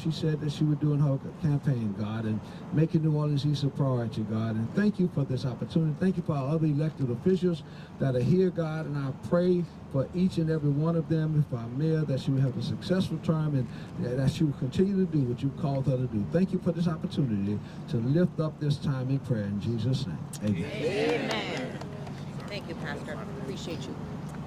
she said that she would do in her campaign, God, and making New Orleans East a priority, God. And thank you for this opportunity. Thank you for our other elected officials that are here, God, and I pray for each and every one of them, for our mayor, that she will have a successful term and that she will continue to do what you called her to do. Thank you for this opportunity to lift up this time in prayer in Jesus' name. Amen. Amen. Thank you, Pastor. Appreciate you.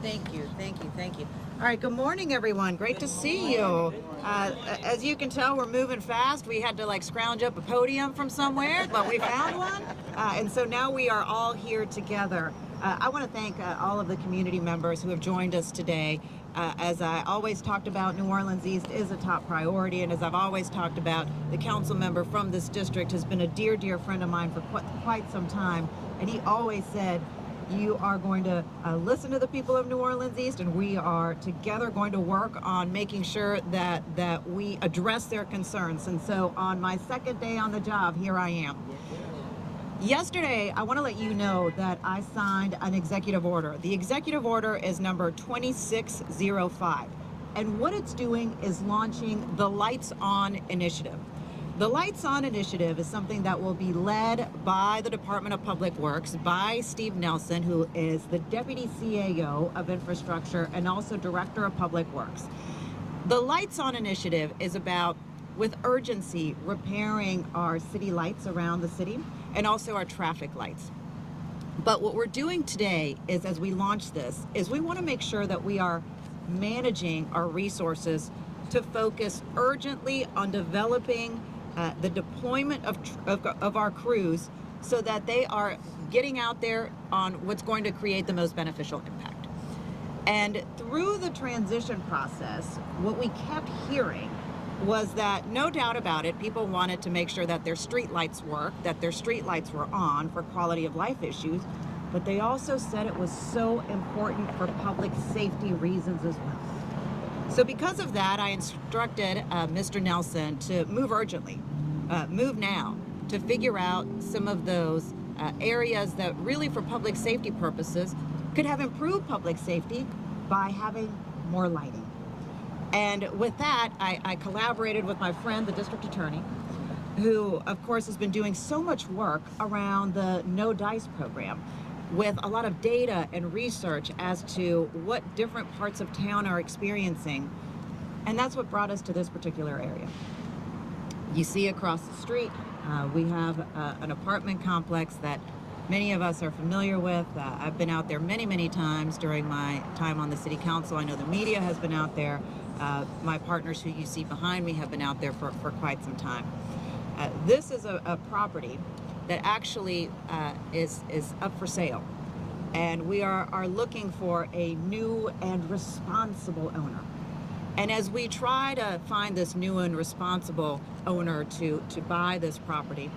Thank you, thank you, thank you. All right, good morning, everyone. Great to see you. As you can tell, we're moving fast. We had to like scrounge up a podium from somewhere, but we found one. And so now we are all here together. I want to thank all of the community members who have joined us today. As I always talked about, New Orleans East is a top priority, and as I've always talked about, the council member from this district has been a dear, dear friend of mine for quite some time, and he always said, you are going to listen to the people of New Orleans East, and we are together going to work on making sure that we address their concerns. And so on my second day on the job, here I am. Yesterday, I want to let you know that I signed an executive order. The executive order is number 2605. And what it's doing is launching the Lights On initiative. The Lights On initiative is something that will be led by the Department of Public Works, by Steve Nelson, who is the Deputy CAO of Infrastructure and also Director of Public Works. The Lights On initiative is about, with urgency, repairing our city lights around the city and also our traffic lights. But what we're doing today is, as we launch this, is we want to make sure that we are managing our resources to focus urgently on developing the deployment of our crews so that they are getting out there on what's going to create the most beneficial impact. And through the transition process, what we kept hearing was that, no doubt about it, people wanted to make sure that their street lights worked, that their street lights were on for quality of life issues, but they also said it was so important for public safety reasons as well. So because of that, I instructed Mr. Nelson to move urgently, move now, to figure out some of those areas that really, for public safety purposes, could have improved public safety by having more lighting. And with that, I collaborated with my friend, the district attorney, who, of course, has been doing so much work around the No Dice program, with a lot of data and research as to what different parts of town are experiencing. And that's what brought us to this particular area. You see across the street, we have an apartment complex that many of us are familiar with. I've been out there many, many times during my time on the city council. I know the media has been out there. My partners who you see behind me have been out there for quite some time. This is a property that actually is up for sale. And we are looking for a new and responsible owner. And as we try to find this new and responsible owner to buy this property,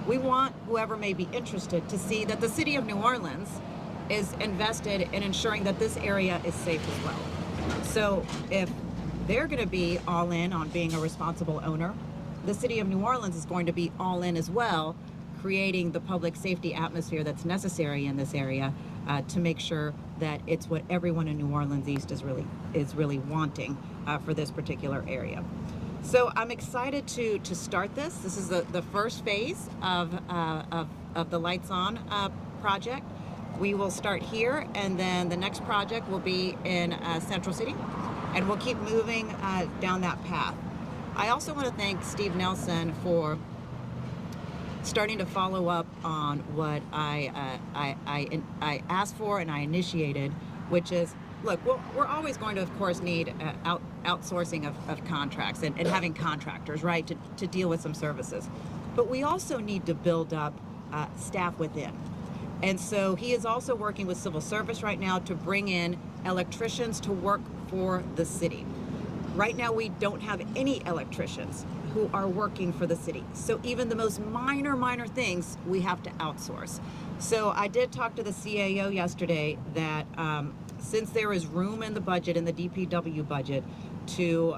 we want whoever may be interested to see that the city of New Orleans is invested in ensuring that this area is safe as well. So if they're going to be all in on being a responsible owner, the city of New Orleans is going to be all in as well, creating the public safety atmosphere that's necessary in this area to make sure that it's what everyone in New Orleans East is really wanting for this particular area. So I'm excited to start this. This is the first phase of the Lights On project. We will start here, and then the next project will be in Central City, and we'll keep moving down that path. I also want to thank Steve Nelson for starting to follow up on what I asked for and I initiated, which is, look, we're always going to, of course, need outsourcing of contracts and having contractors, right, to deal with some services. But we also need to build up staff within. And so he is also working with civil service right now to bring in electricians to work for the city. Right now, we don't have any electricians who are working for the city. So even the most minor things, we have to outsource. So I did talk to the CAO yesterday that since there is room in the budget, in the DPW budget, to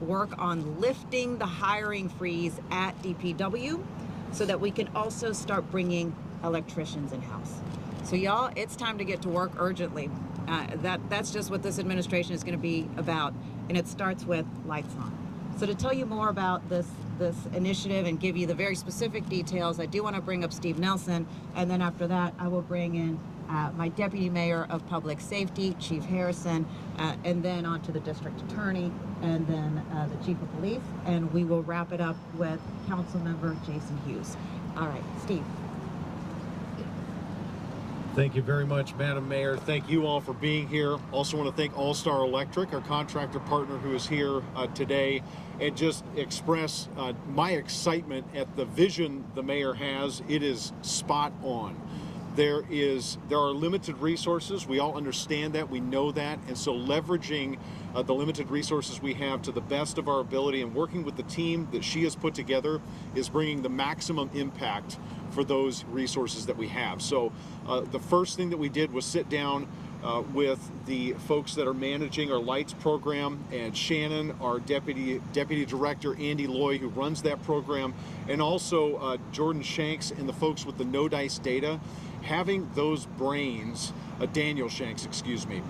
work on lifting the hiring freeze at DPW so that we can also start bringing electricians in-house. So y'all, it's time to get to work urgently. That's just what this administration is going to be about, and it starts with Lights On. So to tell you more about this initiative and give you the very specific details, I do want to bring up Steve Nelson, and then after that I will bring in my Deputy Mayor of Public Safety, Chief Harrison, and then on to the District Attorney, and then the Chief of Police, and we will wrap it up with Councilmember Jason Hughes. All right, Steve. Thank you very much, Madam Mayor. Thank you all for being here. Also want to thank All Star Electric, our contractor partner who is here today, and just express my excitement at the vision the mayor has. It is spot on. There are limited resources. We all understand that. We know that. And so leveraging the limited resources we have to the best of our ability and working with the team that she has put together is bringing the maximum impact for those resources that we have. So the first thing that we did was sit down with the folks that are managing our lights program, and Shannon, our deputy director, Andy Loy, who runs that program, and also Jordan Shanks and the folks with the no dice data. Having those brains, Daniel Shanks, excuse me,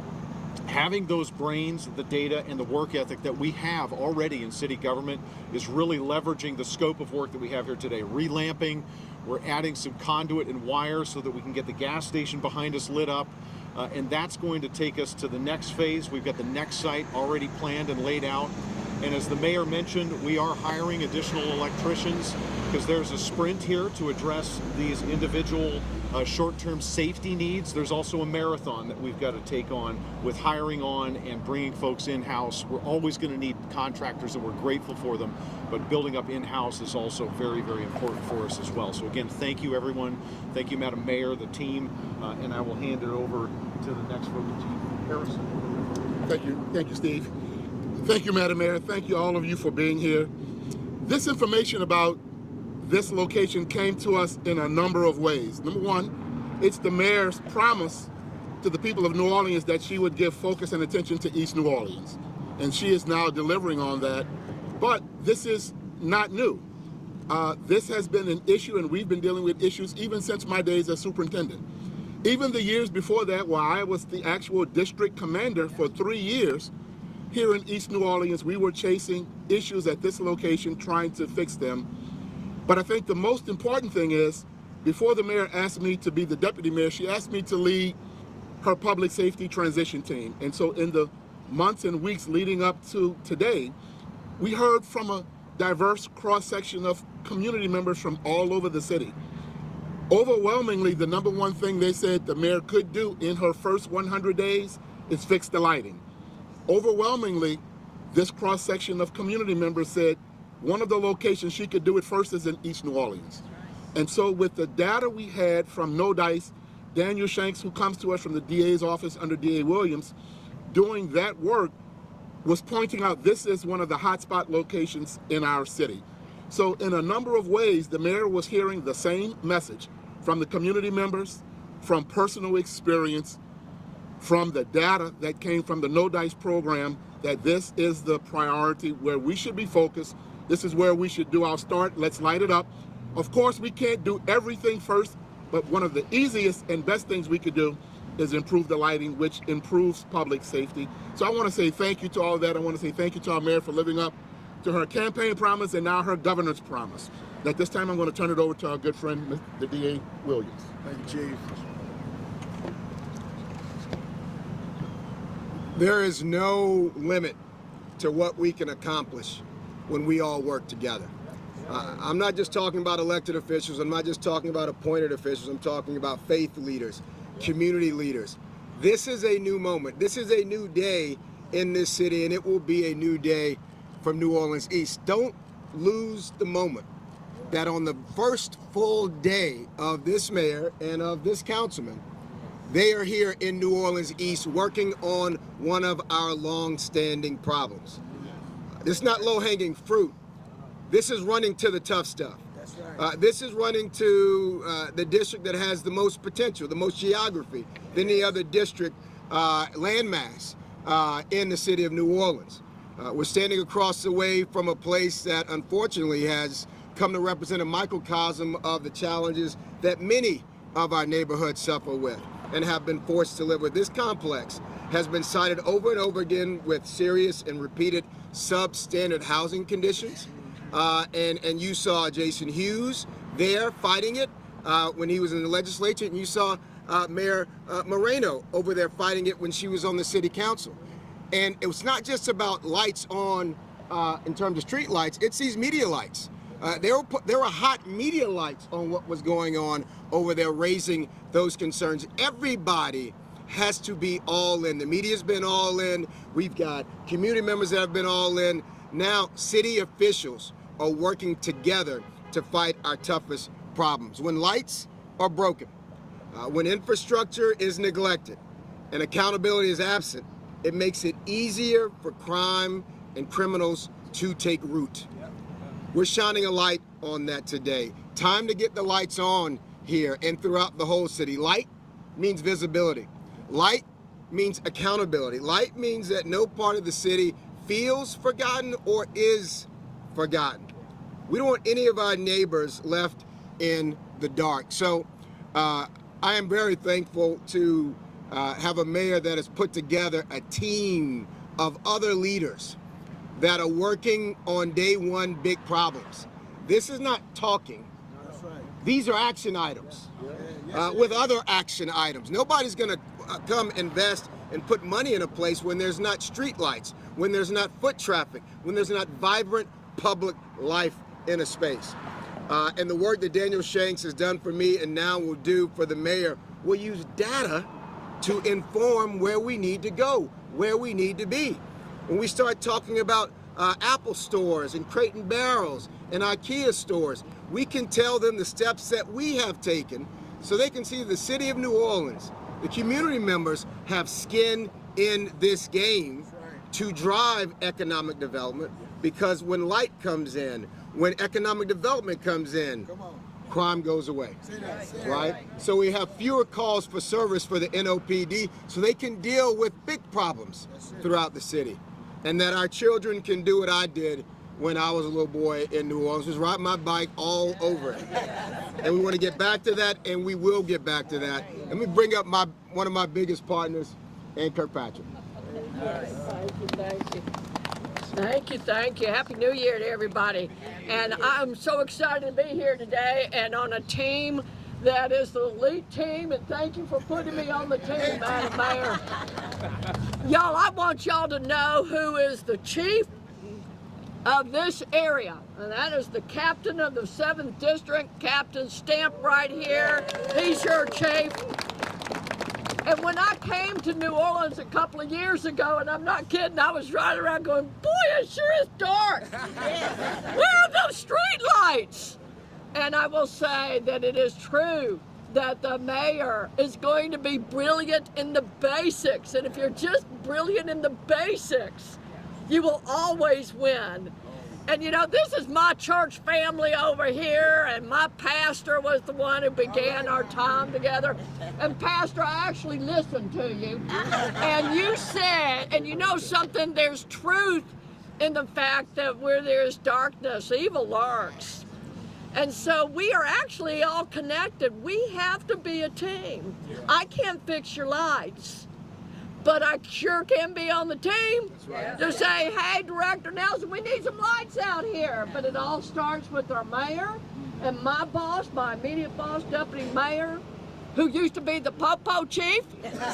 having those brains, the data, and the work ethic that we have already in city government is really leveraging the scope of work that we have here today. Relamping, we're adding some conduit and wire so that we can get the gas station behind us lit up. And that's going to take us to the next phase. We've got the next site already planned and laid out. And as the mayor mentioned, we are hiring additional electricians because there's a sprint here to address these individual short-term safety needs. There's also a marathon that we've got to take on with hiring on and bringing folks in-house. We're always going to need contractors, and we're grateful for them, but building up in-house is also very, very important for us as well. So again, thank you, everyone. Thank you, Madam Mayor, the team, and I will hand it over to the next vote, Chief Harrison. Thank you, Steve. Thank you, Madam Mayor. Thank you, all of you, for being here. This information about this location came to us in a number of ways. Number one, it's the mayor's promise to the people of New Orleans that she would give focus and attention to East New Orleans. And she is now delivering on that. But this is not new. This has been an issue, and we've been dealing with issues even since my days as superintendent. Even the years before that, while I was the actual district commander for 3 years, here in East New Orleans, we were chasing issues at this location, trying to fix them. But I think the most important thing is, before the mayor asked me to be the deputy mayor, she asked me to lead her public safety transition team. And so in the months and weeks leading up to today, we heard from a diverse cross-section of community members from all over the city. Overwhelmingly, the number one thing they said the mayor could do in her first 100 days is fix the lighting. Overwhelmingly, this cross-section of community members said one of the locations she could do it first is in East New Orleans. And so with the data we had from No Dice, Daniel Shanks, who comes to us from the DA's office under DA Williams, doing that work was pointing out this is one of the hotspot locations in our city. So in a number of ways, the mayor was hearing the same message from the community members, from personal experience, from the data that came from the No Dice program, that this is the priority where we should be focused. This is where we should do our start. Let's light it up. Of course, we can't do everything first, but one of the easiest and best things we could do is improve the lighting, which improves public safety. So I want to say thank you to all of that. I want to say thank you to our mayor for living up to her campaign promise and now her governor's promise. At this time, I'm going to turn it over to our good friend, the DA Williams. Thank you, Chief. There is no limit to what we can accomplish when we all work together. I'm not just talking about elected officials. I'm not just talking about appointed officials. I'm talking about faith leaders, community leaders. This is a new moment. This is a new day in this city, and it will be a new day from New Orleans East. Don't lose the moment that on the first full day of this mayor and of this councilman, they are here in New Orleans East working on one of our long-standing problems. This is not low-hanging fruit. This is running to the tough stuff. That's right. This is running to the district that has the most potential, the most geography than any other district landmass in the city of New Orleans. We're standing across the way from a place that unfortunately has come to represent a microcosm of the challenges that many of our neighborhoods suffer with and have been forced to live with. This complex has been cited over and over again with serious and repeated substandard housing conditions. And you saw Jason Hughes there fighting it when he was in the legislature, and you saw Mayor Moreno over there fighting it when she was on the city council. And it was not just about lights on in terms of street lights, it's these media lights. There were hot media lights on what was going on over there, raising those concerns. Everybody has to be all in. The media's been all in. We've got community members that have been all in. Now, city officials are working together to fight our toughest problems. When lights are broken, when infrastructure is neglected, and accountability is absent, it makes it easier for crime and criminals to take root. We're shining a light on that today. Time to get the lights on here and throughout the whole city. Light means visibility. Light means accountability. Light means that no part of the city feels forgotten or is forgotten. We don't want any of our neighbors left in the dark. So I am very thankful to have a mayor that has put together a team of other leaders that are working on day one big problems. This is not talking. These are action items with other action items. Nobody's gonna come invest and put money in a place when there's not street lights, when there's not foot traffic, when there's not vibrant public life in a space. And the work that Daniel Shanks has done for me and now will do for the mayor will use data to inform where we need to go, where we need to be. When we start talking about Apple stores and Crate and Barrels and IKEA stores, we can tell them the steps that we have taken so they can see the city of New Orleans, the community members have skin in this game to drive economic development, because when light comes in, when economic development comes in, crime goes away, right? So we have fewer calls for service for the NOPD so they can deal with big problems throughout the city. And that our children can do what I did when I was a little boy in New Orleans, was ride my bike all over it. And we want to get back to that, and we will get back to that. Let me bring up one of my biggest partners, Ann Kirkpatrick. Thank you. Happy New Year to everybody. And I'm so excited to be here today and on a team that is the elite team, and thank you for putting me on the team, Madam Mayor. Y'all, I want y'all to know who is the chief of this area, and that is the captain of the 7th District, Captain Stamp right here. He's your chief. And when I came to New Orleans a couple of years ago, and I'm not kidding, I was riding around going, boy, it sure is dark. Where are those street lights? And I will say that it is true that the mayor is going to be brilliant in the basics. And if you're just brilliant in the basics, you will always win. And you know, this is my church family over here, and my pastor was the one who began our time together. And Pastor, I actually listened to you. And you said, and you know something, there's truth in the fact that where there's darkness, evil lurks. And so we are actually all connected. We have to be a team. I can't fix your lights, but I sure can be on the team to say, hey, Director Nelson, we need some lights out here. But it all starts with our mayor and my boss, my immediate boss, Deputy Mayor, who used to be the Popo Chief.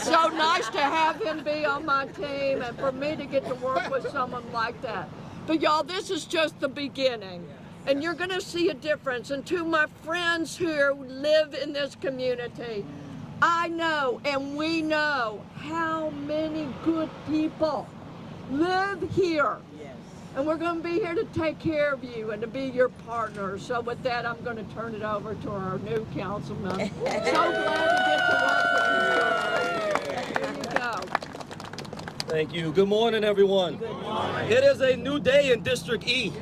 So nice to have him be on my team and for me to get to work with someone like that. But y'all, this is just the beginning. And you're gonna see a difference. And to my friends who live in this community, I know and we know how many good people live here. Yes. And we're gonna be here to take care of you and to be your partner. So with that, I'm gonna turn it over to our new councilman. So glad to get to work with you. Here you go. Thank you. Good morning, everyone. Good morning. It is a new day in District E,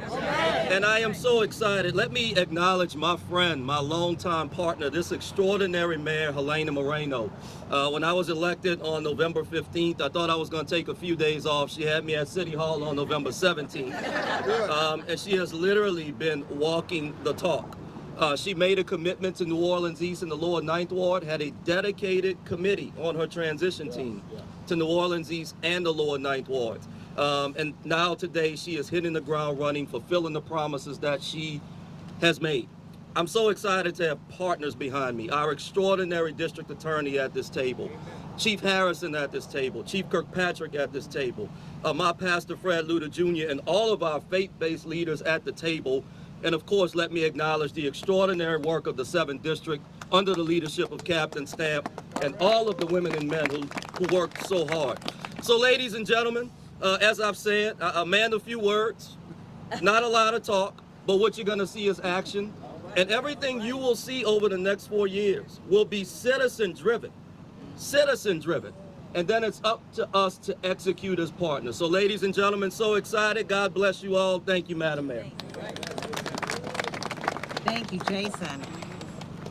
and I am so excited. Let me acknowledge my friend, my longtime partner, this extraordinary mayor, Helena Moreno. When I was elected on November 15th, I thought I was going to take a few days off. She had me at City Hall on November 17th, and she has literally been walking the talk. She made a commitment to New Orleans East and the Lower 9th Ward, had a dedicated committee on her transition team to New Orleans East and the Lower 9th Wards. And now today she is hitting the ground running, fulfilling the promises that she has made. I'm so excited to have partners behind me, our extraordinary district attorney at this table, Chief Harrison at this table, Chief Kirkpatrick at this table, my pastor Fred Luter Jr., and all of our faith-based leaders at the table. And of course, let me acknowledge the extraordinary work of the 7th District under the leadership of Captain Stamp and all of the women and men who worked so hard. So ladies and gentlemen, as I've said, a man of few words, not a lot of talk, but what you're gonna see is action. And everything you will see over the next 4 years will be citizen driven. And then it's up to us to execute as partners. So ladies and gentlemen, so excited. God bless you all. Thank you, Madam Mayor. Thank you, Jason.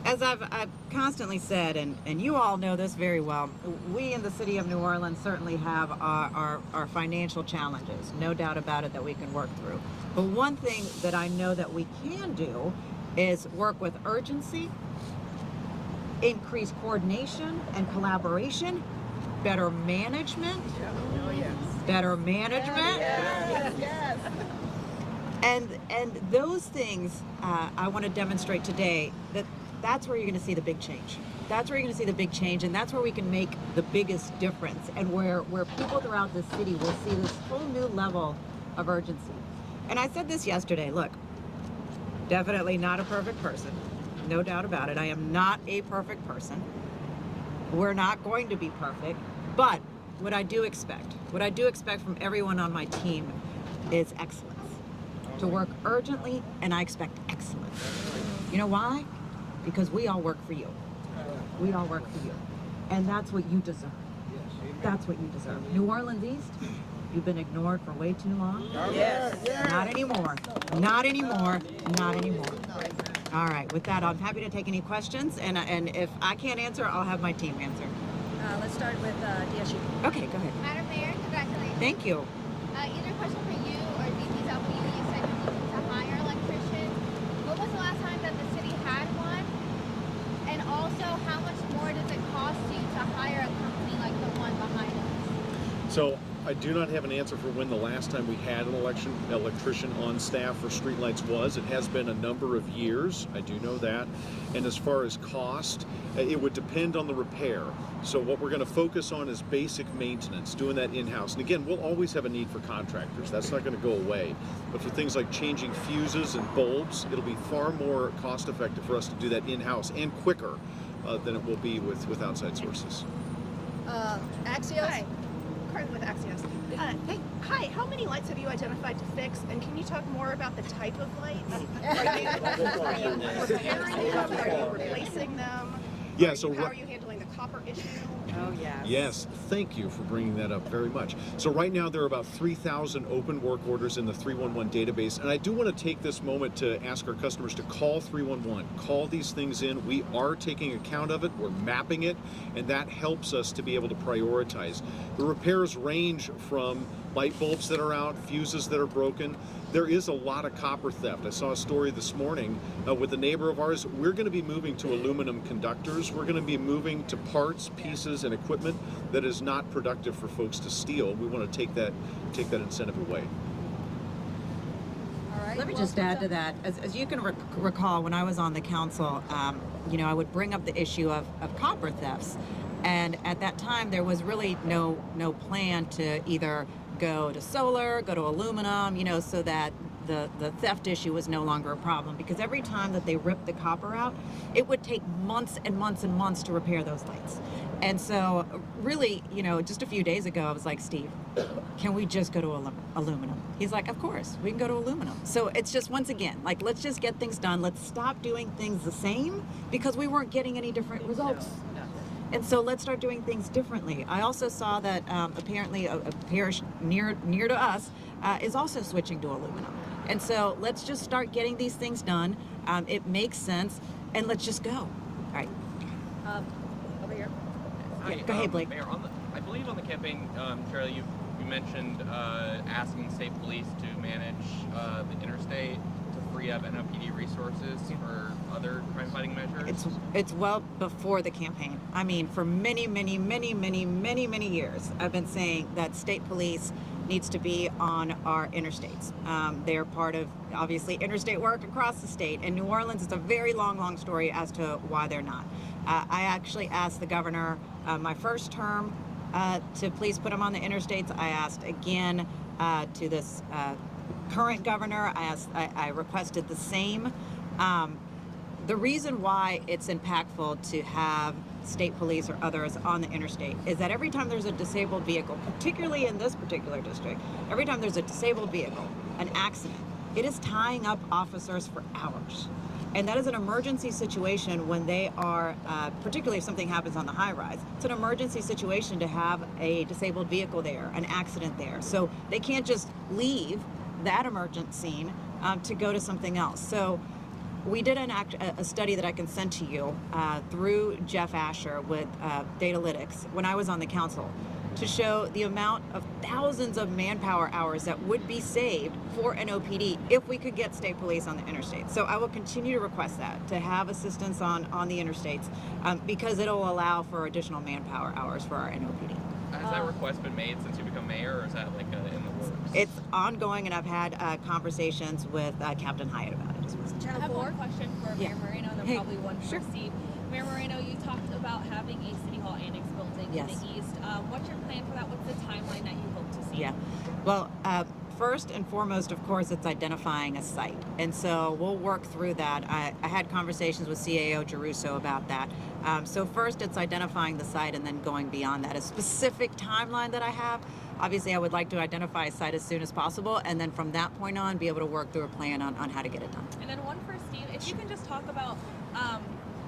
As I've constantly said, and you all know this very well, we in the city of New Orleans certainly have our financial challenges, no doubt about it, that we can work through. But one thing that I know that we can do is work with urgency, increase coordination and collaboration, better management, and those things I want to demonstrate today. That's where you're going to see the big change. That's where you're going to see the big change, and that's where we can make the biggest difference, and where people throughout the city will see this whole new level of urgency. And I said this yesterday, look, definitely not a perfect person, no doubt about it. I am not a perfect person. We're not going to be perfect, but what I do expect from everyone on my team is excellence. To work urgently, and I expect excellence. You know why? Because we all work for you. We all work for you. And that's what you deserve. That's what you deserve. New Orleans East, you've been ignored for way too long. Yes. Not anymore. Not anymore. Not anymore. All right, with that, I'm happy to take any questions, and if I can't answer, I'll have my team answer. Let's start with DSU. Okay, go ahead. Madam Mayor, congratulations. Thank you. Either question for you or DPW. You said you need to hire electricians. When was the last time that the city had one? And also, how much more does it cost you to hire a company like the one behind us? So I do not have an answer for when the last time we had an electrician on staff for streetlights was. It has been a number of years. I do know that. And as far as cost, it would depend on the repair. So what we're going to focus on is basic maintenance, doing that in-house. And again, we'll always have a need for contractors. That's not going to go away. But for things like changing fuses and bulbs, it'll be far more cost-effective for us to do that in-house and quicker than it will be with outside sources. Axios. Hi, Carly with Axios. Hi, how many lights have you identified to fix, and can you talk more about the type of lights? Are you repairing them? Are you replacing them? Yeah, so how are you handling the copper issue? Oh, yes. Yes, thank you for bringing that up very much. So right now there are about 3,000 open work orders in the 311 database, and I do want to take this moment to ask our customers to call 311. Call these things in. We are taking account of it. We're mapping it, and that helps us to be able to prioritize. The repairs range from light bulbs that are out, fuses that are broken. There is a lot of copper theft. I saw a story this morning with a neighbor of ours. We're going to be moving to aluminum conductors. We're going to be moving to parts, pieces, and equipment that is not productive for folks to steal. We want to take that incentive away. All right. Let me just add to that. As you can recall, when I was on the council, I would bring up the issue of copper thefts. And at that time, there was really no plan to either go to solar, go to aluminum, so that the theft issue was no longer a problem. Because every time that they ripped the copper out, it would take months and months and months to repair those lights. And so really, just a few days ago, I was like, Steve, can we just go to aluminum? He's like, of course, we can go to aluminum. So it's just, once again, like, let's just get things done. Let's stop doing things the same, because we weren't getting any different results. And so let's start doing things differently. I also saw that apparently a parish near to us is also switching to aluminum. And so let's just start getting these things done. It makes sense, and let's just go. All right. Over here. Yeah, go ahead, Blake. Mayor, I believe on the campaign trail you mentioned asking state police to manage the interstate to free up NOPD resources for other crime-fighting measures. It's well before the campaign. I mean, for many years, I've been saying that state police needs to be on our interstates. They're part of, obviously, interstate work across the state. In New Orleans, it's a very long story as to why they're not. I actually asked the governor my first term to please put them on the interstates. I asked again to this current governor. I requested the same. The reason why it's impactful to have state police or others on the interstate is that every time there's a disabled vehicle, particularly in this particular district, every time there's a disabled vehicle, an accident, it is tying up officers for hours. And that is an emergency situation when they are, particularly if something happens on the high rise, it's an emergency situation to have a disabled vehicle there, an accident there. So they can't just leave that emergent scene to go to something else. So we did a study that I can send to you through Jeff Asher with Datalytics when I was on the council to show the amount of thousands of manpower hours that would be saved for an OPD if we could get state police on the interstate. So I will continue to request that, to have assistance on the interstates because it'll allow for additional manpower hours for our NOPD. Has that request been made since you become mayor, or is that like in the works? It's ongoing, and I've had conversations with Captain Hyatt about it as well. I have one question for Mayor Moreno, and then probably one for Steve. Mayor Moreno, you talked about having a City Hall Annex building in the east. What's your plan for that? What's the timeline that you hope to see? Yeah, well, first and foremost, of course, it's identifying a site. And so we'll work through that. I had conversations with CAO Geruso about that. So first, it's identifying the site and then going beyond that. A specific timeline that I have, obviously, I would like to identify a site as soon as possible, and then from that point on, be able to work through a plan on how to get it done. And then one for Steve. If you can just talk about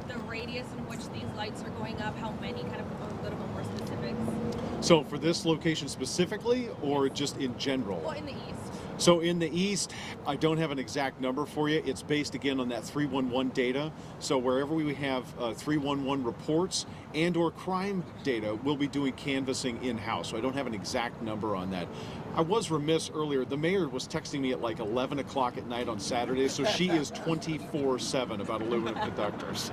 the radius in which these lights are going up, how many, kind of a little bit more specifics. So for this location specifically, or just in general? Well, in the east. So in the east, I don't have an exact number for you. It's based again on that 311 data. So wherever we have 311 reports and or crime data, we'll be doing canvassing in-house. So I don't have an exact number on that. I was remiss earlier. The mayor was texting me at like 11 o'clock at night on Saturday. So she is 24/7 about aluminum conductors.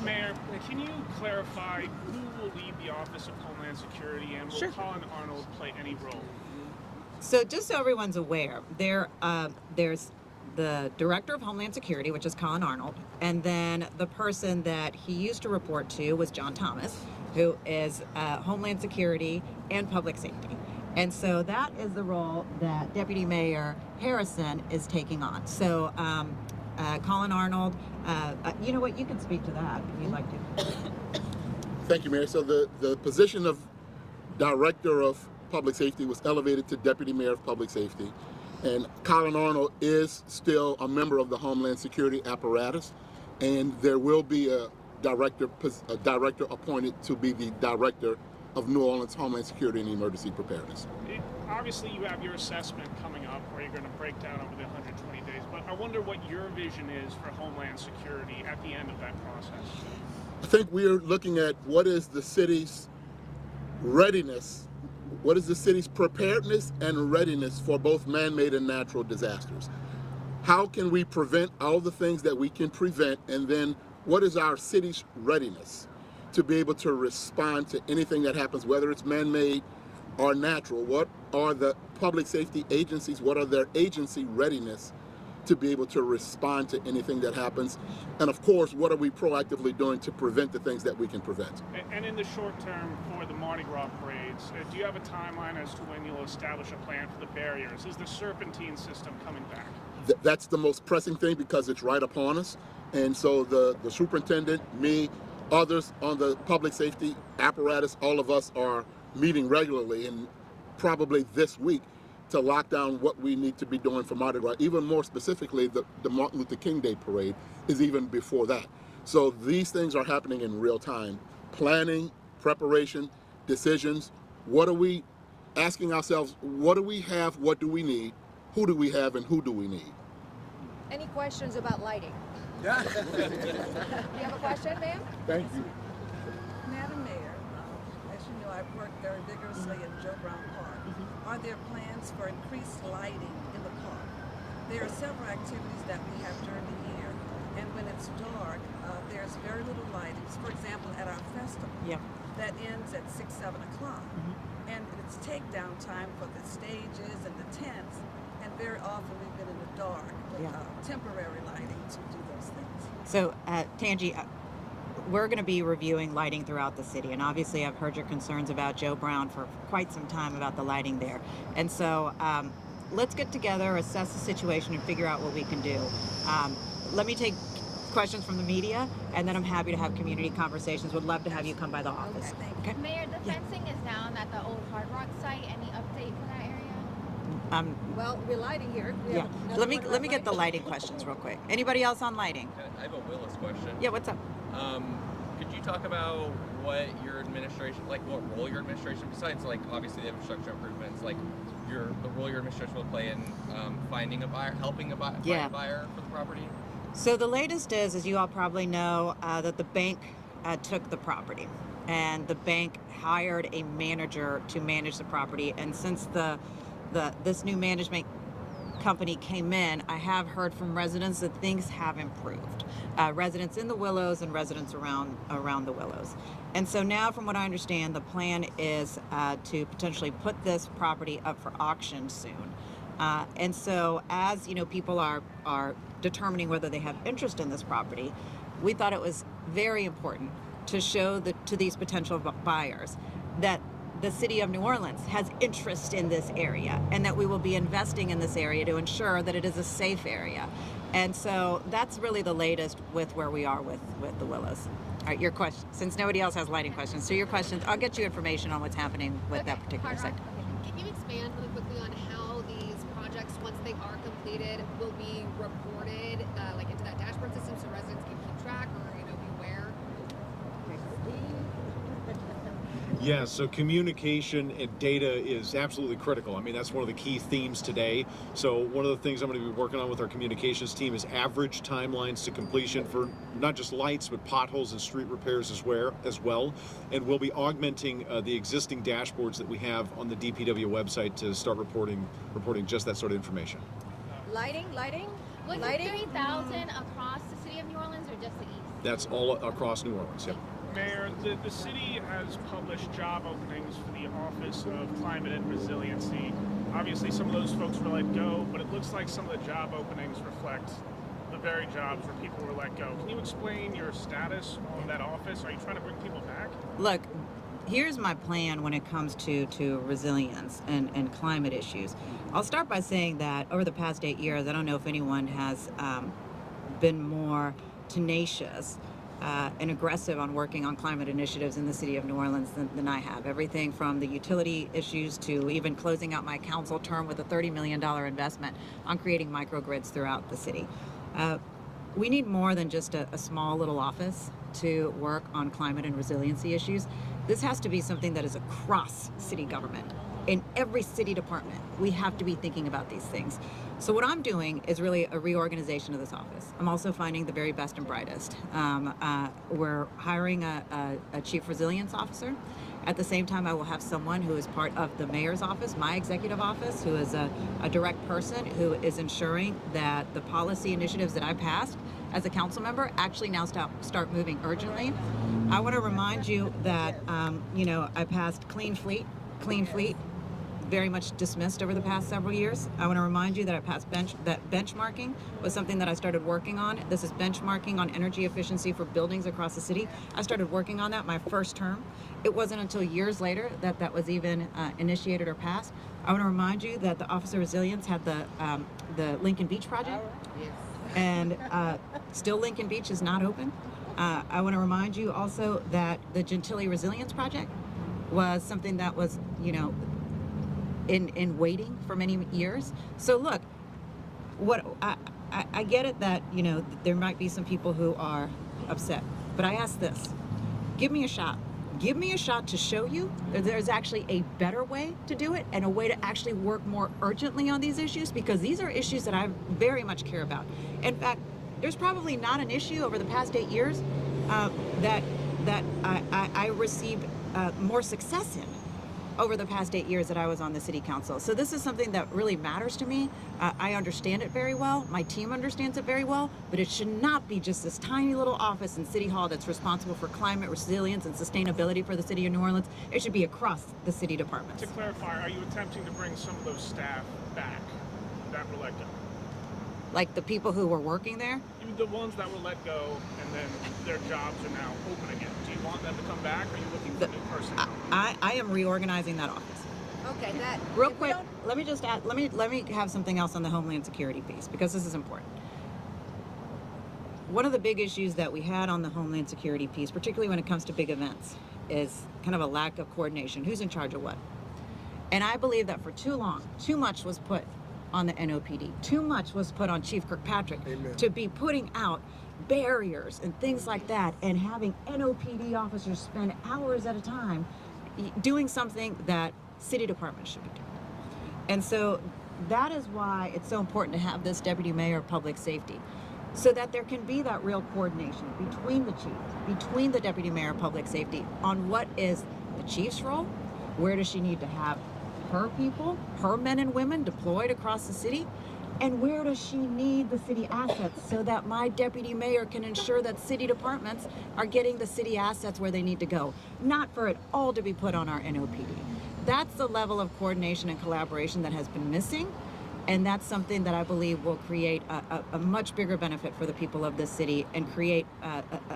Mayor, can you clarify who will lead the Office of Homeland Security, and will Colin Arnold play any role? So just so everyone's aware, there's the Director of Homeland Security, which is Colin Arnold, and then the person that he used to report to was John Thomas, who is Homeland Security and Public Safety. And so that is the role that Deputy Mayor Harrison is taking on. So Colin Arnold, you know what, you can speak to that if you'd like to. Thank you, Mayor. So the position of Director of Public Safety was elevated to Deputy Mayor of Public Safety. And Colin Arnold is still a member of the Homeland Security apparatus. And there will be a director appointed to be the Director of New Orleans Homeland Security and Emergency Preparedness. Obviously, you have your assessment coming up where you're going to break down over the 120 days, but I wonder what your vision is for Homeland Security at the end of that process. I think we're looking at what is the city's readiness, what is the city's preparedness and readiness for both man-made and natural disasters. How can we prevent all the things that we can prevent, and then what is our city's readiness to be able to respond to anything that happens, whether it's man-made or natural? What are the public safety agencies, what are their agency readiness to be able to respond to anything that happens? And of course, what are we proactively doing to prevent the things that we can prevent? And in the short term for the Mardi Gras parades, do you have a timeline as to when you'll establish a plan for the barriers? Is the serpentine system coming back? That's the most pressing thing because it's right upon us. And so the superintendent, me, others on the public safety apparatus, all of us are meeting regularly, and probably this week, to lock down what we need to be doing for Mardi Gras. Even more specifically, the Martin Luther King Day parade is even before that. So these things are happening in real time. Planning, preparation, decisions. What are we asking ourselves? What do we have? What do we need? Who do we have, and who do we need? Any questions about lighting? Do you have a question, ma'am? Thank you. Madam Mayor, as you know, I've worked very vigorously in Joe Brown Park. Are there plans for increased lighting in the park? There are several activities that we have during the year, and when it's dark, there's very little lighting. For example, at our festival, that ends at 6, 7 o'clock. And it's takedown time for the stages and the tents, and very often we've been in the dark with temporary lighting to do those things. So, Tangi, we're going to be reviewing lighting throughout the city, and obviously I've heard your concerns about Joe Brown for quite some time about the lighting there. And so let's get together, assess the situation, and figure out what we can do. Let me take questions from the media, and then I'm happy to have community conversations. Would love to have you come by the office. Okay. Mayor, the fencing is down at the old Hard Rock site. Any update for that area? Well, we're lighting here. Yeah. Let me get the lighting questions real quick. Anybody else on lighting? I have a Willis question. Yeah, what's up? Could you talk about what your administration, like what role your administration, besides like obviously the infrastructure improvements, like the role your administration will play in finding a buyer, helping find a buyer for the property? So the latest is, as you all probably know, that the bank took the property, and the bank hired a manager to manage the property. And since this new management company came in, I have heard from residents that things have improved. Residents in the Willows and residents around the Willows. And so now, from what I understand, the plan is to potentially put this property up for auction soon. And so, as you know, people are determining whether they have interest in this property, we thought it was very important to show to these potential buyers that the city of New Orleans has interest in this area, and that we will be investing in this area to ensure that it is a safe area. And so that's really the latest with where we are with the Willows. All right, your question, since nobody else has lighting questions, so your questions, I'll get you information on what's happening with that particular site. Can you expand really quickly on how these projects, once they are completed, will be reported like into that dashboard system so residents can keep track or be aware? Yeah, so communication and data is absolutely critical. I mean, that's one of the key themes today. So one of the things I'm going to be working on with our communications team is average timelines to completion for not just lights, but potholes and street repairs as well. And we'll be augmenting the existing dashboards that we have on the DPW website to start reporting just that sort of information. Lighting? Was it 3,000 across the city of New Orleans or just the east? That's all across New Orleans, yep. Mayor, the city has published job openings for the Office of Climate and Resiliency. Obviously, some of those folks were let go, but it looks like some of the job openings reflect the very jobs where people were let go. Can you explain your status on that office? Are you trying to bring people back? Look, here's my plan when it comes to resilience and climate issues. I'll start by saying that over the past 8 years, I don't know if anyone has been more tenacious and aggressive on working on climate initiatives in the city of New Orleans than I have. Everything from the utility issues to even closing out my council term with a $30 million investment on creating microgrids throughout the city. We need more than just a small little office to work on climate and resiliency issues. This has to be something that is across city government. In every city department, we have to be thinking about these things. So what I'm doing is really a reorganization of this office. I'm also finding the very best and brightest. We're hiring a chief resilience officer. At the same time, I will have someone who is part of the mayor's office, my executive office, who is a direct person who is ensuring that the policy initiatives that I passed as a council member actually now start moving urgently. I want to remind you that, I passed Clean Fleet, very much dismissed over the past several years. I want to remind you that I passed benchmarking was something that I started working on. This is benchmarking on energy efficiency for buildings across the city. I started working on that my first term. It wasn't until years later that was even initiated or passed. I want to remind you that the Office of Resilience had the Lincoln Beach project. Yes. And still Lincoln Beach is not open. I want to remind you also that the Gentilly Resilience Project was something that was, in waiting for many years. So look, what I get it that, there might be some people who are upset, but I ask this, give me a shot. Give me a shot to show you that there's actually a better way to do it and a way to actually work more urgently on these issues, because these are issues that I very much care about. In fact, there's probably not an issue over the past 8 years that I received more success in over the past 8 years that I was on the city council. So this is something that really matters to me. I understand it very well. My team understands it very well, but it should not be just this tiny little office in City Hall that's responsible for climate resilience and sustainability for the city of New Orleans. It should be across the city departments. To clarify, are you attempting to bring some of those staff back that were let go? Like the people who were working there? The ones that were let go and then their jobs are now open again. Do you want them to come back, or are you looking for new personnel? I am reorganizing that office. Okay, that Real quick, let me just add, let me have something else on the Homeland Security piece, because this is important. One of the big issues that we had on the Homeland Security piece, particularly when it comes to big events, is kind of a lack of coordination. Who's in charge of what? And I believe that for too long, too much was put on the NOPD. Too much was put on Chief Kirkpatrick to be putting out barriers and things like that, and having NOPD officers spend hours at a time doing something that city departments should be doing. And so that is why it's so important to have this Deputy Mayor of Public Safety, so that there can be that real coordination between the chief, between the Deputy Mayor of Public Safety on what is the chief's role, where does she need to have her people, her men and women deployed across the city, and where does she need the city assets so that my deputy mayor can ensure that city departments are getting the city assets where they need to go, not for it all to be put on our NOPD. That's the level of coordination and collaboration that has been missing, and that's something that I believe will create a much bigger benefit for the people of this city, and create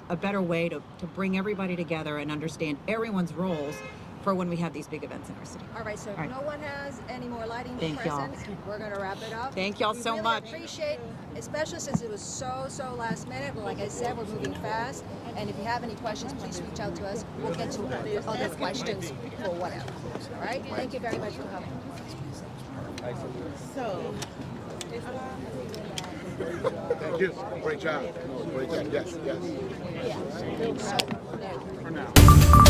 a better way to bring everybody together and understand everyone's roles for when we have these big events in our city. All right, so if no one has any more lighting Thank y'all. presents, we're going to wrap it up. Thank y'all so much. We really appreciate, especially since it was so last minute. But like I said, we're moving fast. And if you have any questions, please reach out to us. We'll get to other questions for whatever. All right? Thank you very much for coming. So, Thank you. Great job. Great job. Yes, yes. For now.